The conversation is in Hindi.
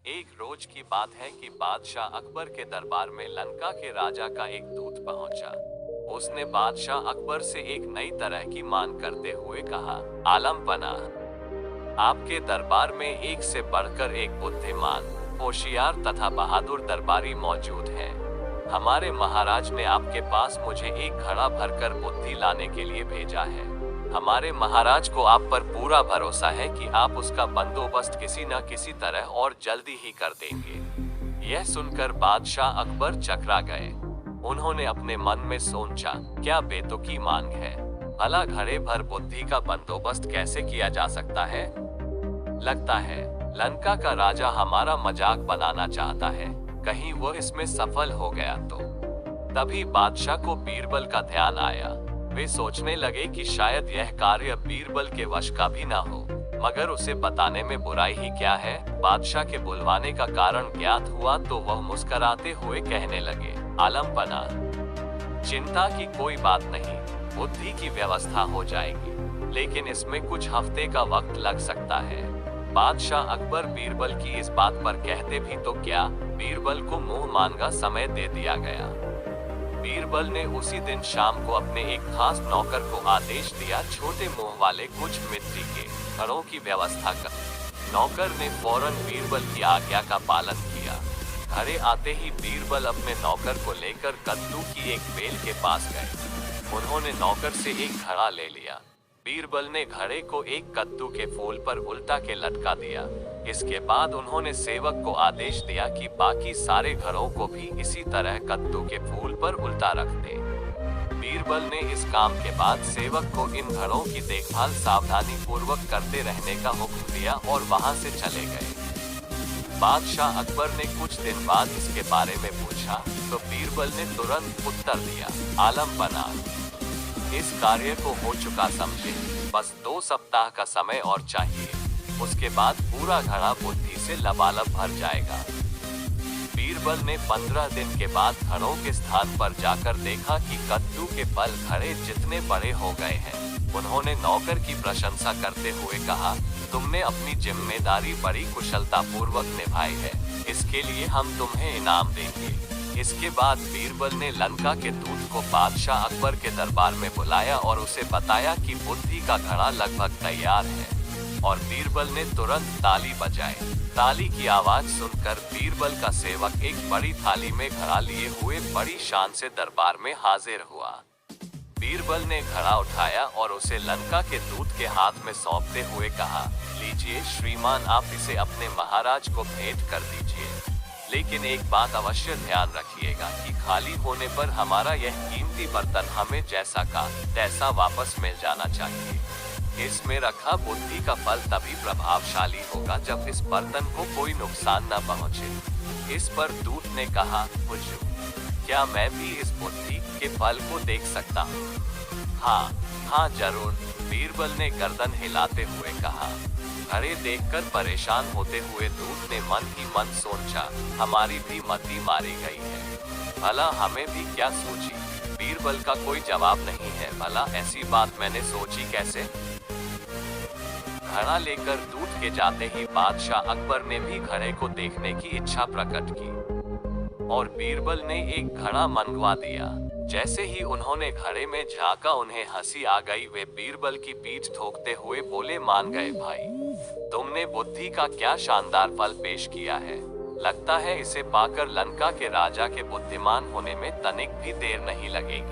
एक रोज की बात है कि बादशाह अकबर के दरबार में लंका के राजा का एक दूत पहुंचा। उसने बादशाह अकबर से एक नई तरह की मांग करते हुए कहा, आलम पना, आपके दरबार में एक से बढ़कर एक बुद्धिमान, होशियार तथा बहादुर दरबारी मौजूद है। हमारे महाराज ने आपके पास मुझे एक घड़ा भरकर बुद्धि लाने के लिए भेजा है। हमारे महाराज को आप पर पूरा भरोसा है कि आप उसका बंदोबस्त किसी न किसी तरह और जल्दी ही कर देंगे। यह सुनकर बादशाह अकबर चकरा गए। उन्होंने अपने मन में सोचा, क्या बेतुकी मांग है। भला घड़े भर बुद्धि का बंदोबस्त कैसे किया जा सकता है। लगता है लंका का राजा हमारा मजाक बनाना चाहता है, कहीं वो इसमें सफल हो गया तो। तभी बादशाह को बीरबल का ध्यान आया। वे सोचने लगे कि शायद यह कार्य बीरबल के वश का भी ना हो, मगर उसे बताने में बुराई ही क्या है। बादशाह के बुलवाने का कारण ज्ञात हुआ तो वह मुस्कुराते हुए कहने लगे, आलम पना, चिंता की कोई बात नहीं, बुद्धि की व्यवस्था हो जाएगी, लेकिन इसमें कुछ हफ्ते का वक्त लग सकता है। बादशाह अकबर बीरबल की इस बात पर कहते भी तो क्या, बीरबल को मुंह मांगा समय दे दिया गया। बीरबल ने उसी दिन शाम को अपने एक खास नौकर को आदेश दिया, छोटे मुंह वाले कुछ मिट्टी के घड़ों की व्यवस्था कर। नौकर ने फौरन बीरबल की आज्ञा का पालन किया। घरे आते ही बीरबल अपने नौकर को लेकर कद्दू की एक बेल के पास गए। उन्होंने नौकर से एक घड़ा ले लिया। बीरबल ने घड़े को एक कद्दू के फूल पर उल्टा के लटका दिया। इसके बाद उन्होंने सेवक को आदेश दिया कि बाकी सारे घड़ों को भी इसी तरह कद्दू के फूल पर उल्टा रख दे। बीरबल ने इस काम के बाद सेवक को इन घड़ों की देखभाल सावधानी पूर्वक करते रहने का हुक्म दिया और वहां से चले गए। बादशाह अकबर ने कुछ दिन बाद इसके बारे में पूछा तो बीरबल ने तुरंत उत्तर दिया, आलम पना, इस कार्य को हो चुका समझे, बस 2 सप्ताह का समय और चाहिए, उसके बाद पूरा घड़ा बुद्धि से लबालब भर जाएगा। बीरबल ने 15 दिन के बाद घड़ों के स्थान पर जाकर देखा कि कद्दू के फल घड़े जितने बड़े हो गए हैं। उन्होंने नौकर की प्रशंसा करते हुए कहा, तुमने अपनी जिम्मेदारी बड़ी कुशलता पूर्वक निभाई है, इसके लिए हम तुम्हें इनाम देंगे। इसके बाद बीरबल ने लंका के दूत को बादशाह अकबर के दरबार में बुलाया और उसे बताया कि बुद्धि का घड़ा लगभग तैयार है, और बीरबल ने तुरंत ताली बजाई। ताली की आवाज सुनकर बीरबल का सेवक एक बड़ी थाली में घड़ा लिए हुए बड़ी शान से दरबार में हाजिर हुआ। बीरबल ने घड़ा उठाया और उसे लंका के दूत के हाथ में सौंपते हुए कहा, लीजिए श्रीमान, आप इसे अपने महाराज को भेंट कर दीजिए, लेकिन एक बात अवश्य ध्यान रखिएगा कि खाली होने पर हमारा यह कीमती बर्तन हमें जैसा का तैसा वापस मिल जाना चाहिए। इसमें रखा बुद्धि का फल तभी प्रभावशाली होगा जब इस बर्तन को कोई नुकसान न पहुंचे। इस पर दूत ने कहा, हुजूर, क्या मैं भी इस बुद्धि के फल को देख सकता हूँ? हाँ जरूर, बीरबल ने गर्दन हिलाते हुए कहा। घड़े देखकर परेशान होते हुए दूत ने मन ही मन सोचा, हमारी भी मति मारी गई है, भला हमें भी क्या सूझी। बीरबल का कोई जवाब नहीं है, भला ऐसी बात मैंने सोची कैसे। घड़ा लेकर दूत के जाते ही बादशाह अकबर ने भी घड़े को देखने की इच्छा प्रकट की और बीरबल ने एक घड़ा मंगवा दिया। जैसे ही उन्होंने घड़े में झांका उन्हें हंसी आ गई। वे बीरबल की पीठ ठोकते हुए बोले, मान गए भाई, तुमने बुद्धि का क्या शानदार फल पेश किया है। लगता है इसे पाकर लंका के राजा के बुद्धिमान होने में तनिक भी देर नहीं लगेगी।